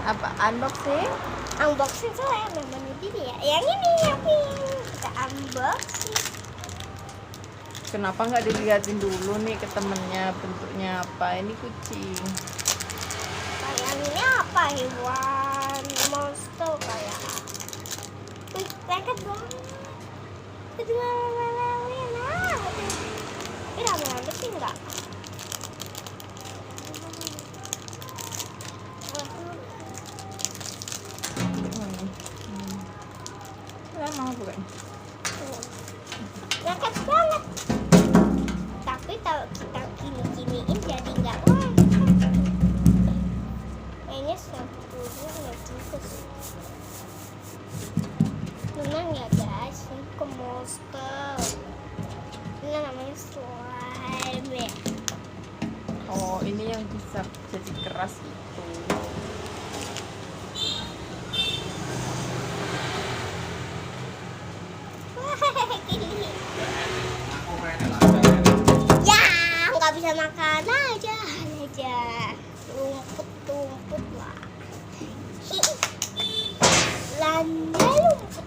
Apa unboxing? Unboxing saya namanya gini ya. Yang ini yang pink. Kita unboxing. Kenapa nggak dilihatin dulu nih ke temennya bentuknya apa? Ini kucing. Kayaknya apa hewan monster kayak. Wih, lengket banget. Kedua lelena. Ini lama-lama sih enggak. Mau bukan? Lengket banget. Tapi kalau kita gini-giniin jadi nggak lengket. Kayaknya sampulnya nggak juga sih. Tenang ya guys, ini ke monster. Ini namanya slime ya. Oh, ini yang bisa jadi keras itu. Ya, nggak bisa makan aja. Rumput lah. Landa lumput.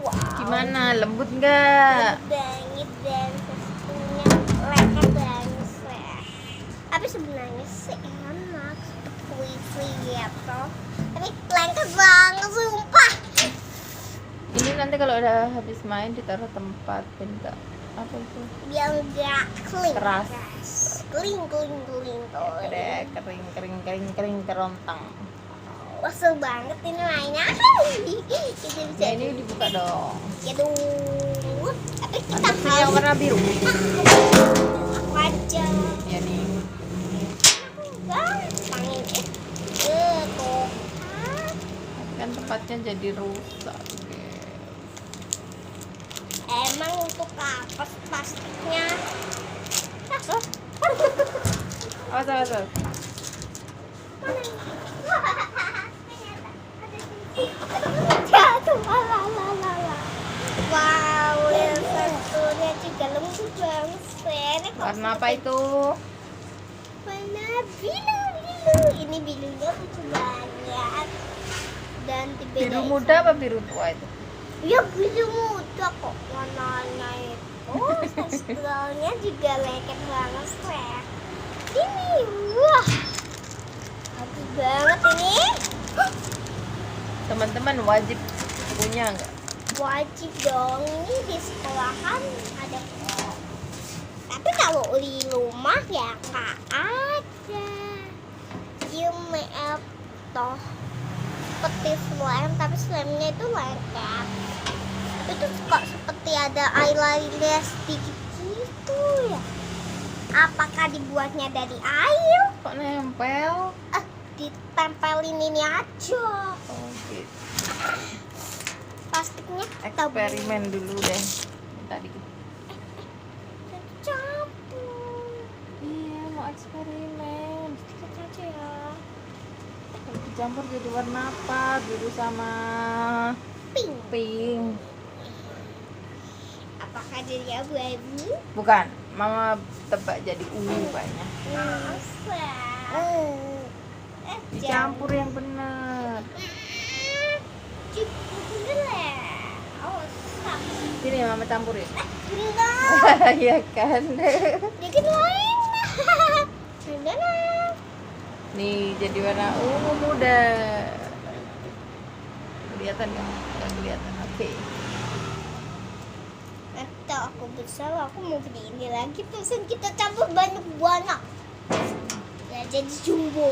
Wow. Gimana? Lembut nggak? Banget dan pastinya lengket banget sih. Tapi sebenarnya sih enak, free gitu. Tapi lengket banget sumpah. Ini nanti kalau udah habis main ditaruh tempat biar nggak apa itu? Biar nggak kering. Keras. Kering tuh. Kering kerontang. Wah, seru banget ini mainnya. Kita bisa Ya, ini dibuka dong. aduh. Tapi kita Ini yang warna biru. wajah. Ya nih. Gampang ini. Tuh. Kan tempatnya jadi rusak. Emang untuk apa plastiknya? Awas. Jatuh, wow, yang satunya juga lembut banget sih. Warna apa itu? Warna biru. Ini birunya lucu banget. Dan dibedain. Biru muda apa biru tua itu? Ya biru muda kok warnanya itu. Tekstilnya juga lengket banget sih. Ini, wah, bagus banget ini. Teman-teman wajib punya nggak? Wajib dong, ini di sekolahan ada kok. Tapi kalau di rumah ya nggak ada. Maaf toh seperti slime, tapi slime-nya itu lengket. Itu kok seperti ada eyeliner sedikit gitu ya. Apakah dibuatnya dari air? Kok nempel? Ditempelin ini aja. Oh gitu. Plastiknya Eksperimen dulu deh. Tadi. campur. Iya, mau eksperimen. Sedikit saja ya. Kalau dicampur jadi warna apa? Biru sama pink. Apakah jadi abu-abu? Bukan. Mama tebak jadi ungu kayaknya. Masa? Dicampur yang benar. Oh, stop. Sini mama campurin. Enggak. Iya kan. Dikit lain. Enggak. Nih jadi warna ungu muda. Kelihatan nggak? Nggak kelihatan. Oke. Atau aku besar, aku mau beli ini lagi. Pesan kita campur banyak banyak. Ya jadi jumbo.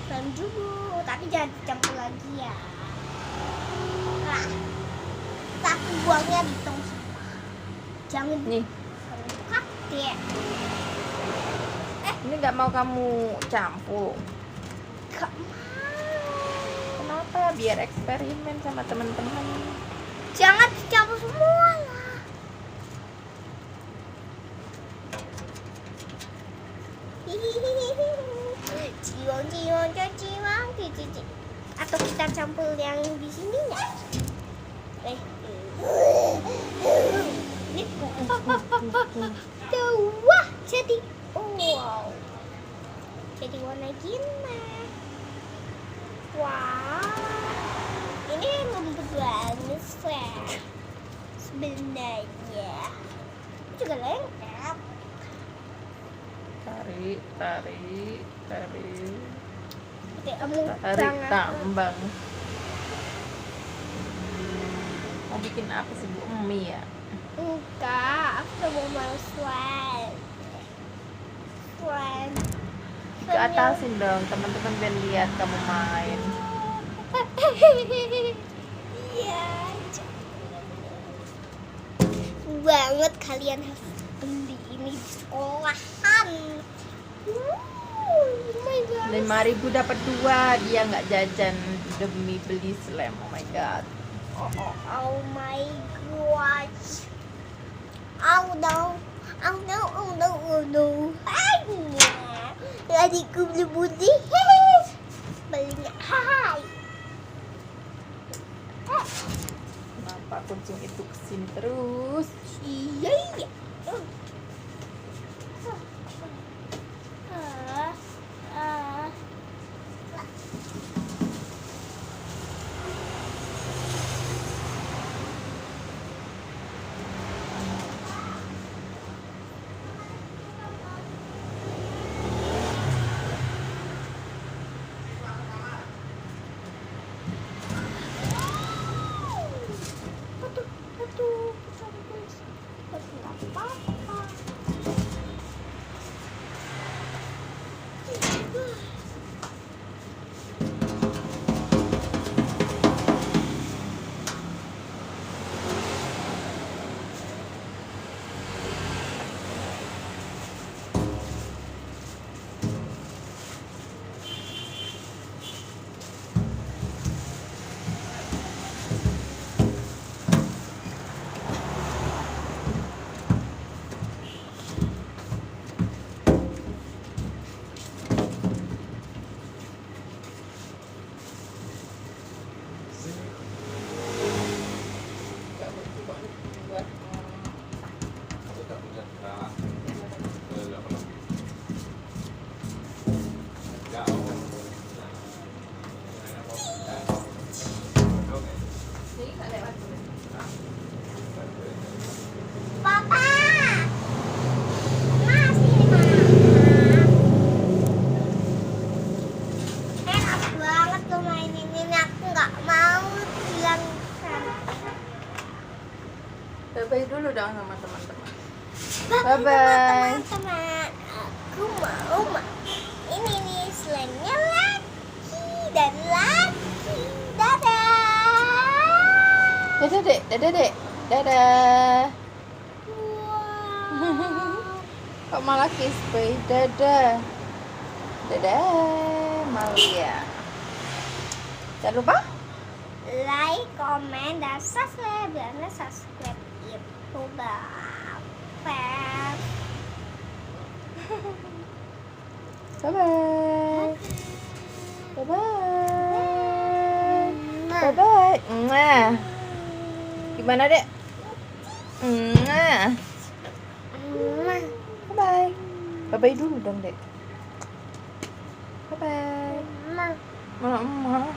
Dan jumbo, tapi jangan dicampur lagi ya. Nah, tapi buangnya di tong sampah. Jangan Nih, dibuka deh. ini nggak mau kamu campur. Gak mau. Kenapa? Biar eksperimen sama teman-teman. Jangan dicampur semua lah. Ciwang, cici. Atau kita campur yang di sininya. Ini wah, jadi wow. Jadi warna gimana? benarnya. Juga lengkap. Tarik. Oke, kamu Tarik tambang. Mau bikin apa sih Bu? Mie ya? Enggak, aku udah mau main slime. Ke atasin dong, teman-teman biar lihat kamu main. Iya. Banget kalian harus beli ini di sekolahan. Oh my god. 5.000 dapat 2, dia nggak jajan demi beli slime. Oh my god. Oh my god. Oh no. Adikku beli belinya. Hai. Kenapa kucing itu kesini terus? Iya. Papa, masih enak banget tuh mainin ini. Aku nggak mau bilang. Bye-bye dulu dong sama teman-teman. Bye-bye. Bye-bye. Teman-teman, aku mau ini nih slime-nya lagi dan lagi. Dadah. Dadah dek, dadah dek, dadah. Wow. Kok malah kiss boy? Dadah. Dadah, malu ya. Jangan lupa Like, komen, dan subscribe. Karena subscribe itu bapak. bye-bye. Bye-bye. Bye-bye. Mwah. Gimana dek? Mwah. Bye-bye. Bye-bye dulu dong dek. Bye-bye. Mama.